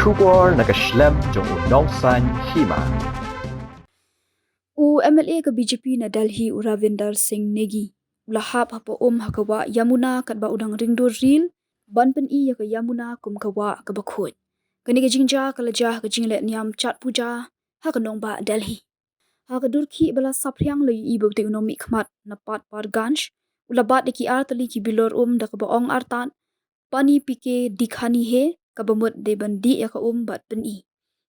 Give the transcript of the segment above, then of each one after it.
Shubor nakaslem jong unongsan Hima. MLA ke BJP na Delhi Ravinder Singh Negi ulahap hapo hakawa Yamuna Katba udang Ringdur ril ban pen ke Yamuna kum kawa ke bakhut kani ke jingja kalajah ke jingle niam chat puja ha kanong ba Delhi ha ke durki bala sapryang le ibu te unomi khmat na pat par ganj ulabat de ki artali ki bilor da ke baong artan pani pike dikhani he ka bamut de bandi ya ka bat pen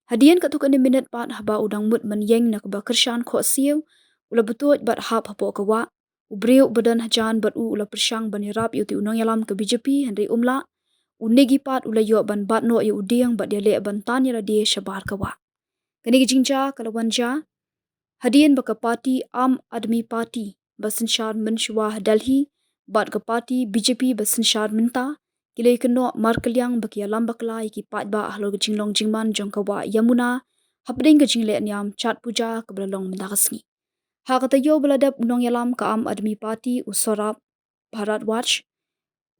Hadian ka tukani minute pat haba udang mut man yeng na kaba kershan kho siu ula betuat bat hap hapo kawa ubreu badan hajan bat ula persyang bani rap yuti unang yalam ke BJP Henry umla unegi pat ula yo ban bat no yu udiang bat dia le ban tan ya dia shabar kawa kani jingja kalawanja hadian baka parti Am Admi Party basenshar menshwa Delhi bat ka parti BJP basenshar menta Kilai keno markeliang baki alam bakla iki pat ba ahlo jinglong jingman jong kawa Yamuna hapding ke jingle niam chat puja ke belalong mendakasni ha kata yo beladap unong yalam ka Am Admi Party usorap Bharat Watch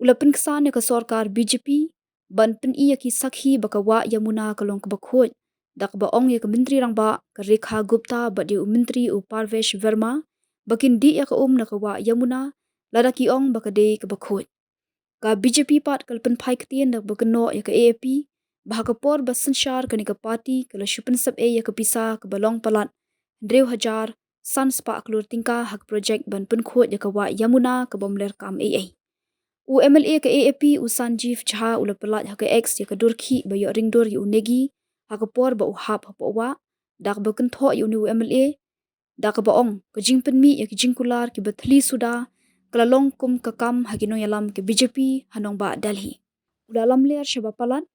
ulapin kesan ke sorkar BJP ban pen ki sakhi bakawa Yamuna kalong ke bakhut dak ba ong ya ke menteri rang ba ke Rekha Gupta ba dia menteri Parvesh Verma bakin di ya ke na kawa Yamuna ladaki ong bakade ke bakhut ka BJP pat kalpen phai ktien dak bakeno ya ke AAP bahakapor basenshar kani ka parti kala shupen sab ya ke pisa ke balong palat drew hajar sans pa aklur tingka hak project ban pen khot ya kawa Yamuna ke bomler kam AA MLA ke AAP Sanjeev Jha ula pelat hak X ya ke durki ba yo Ringdur yu negi hakapor ba uhap hapowa dak baken tho yu ni MLA dak ba ong ke jingpen mi ya ke jingkular ki bathli suda Kelalong kum kakam hagino yalam ke BJP hanong ba Delhi. Ulalam ler shaba palat.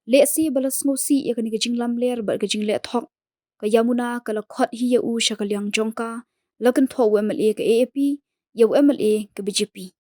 Le si balas ngosi ya kani ke jinglam ler ba ke jingle thok. Ka Yamuna kala khot hi ya u shakalyang jongka. Lakan tho MLA ke AAP ya MLA ke BJP.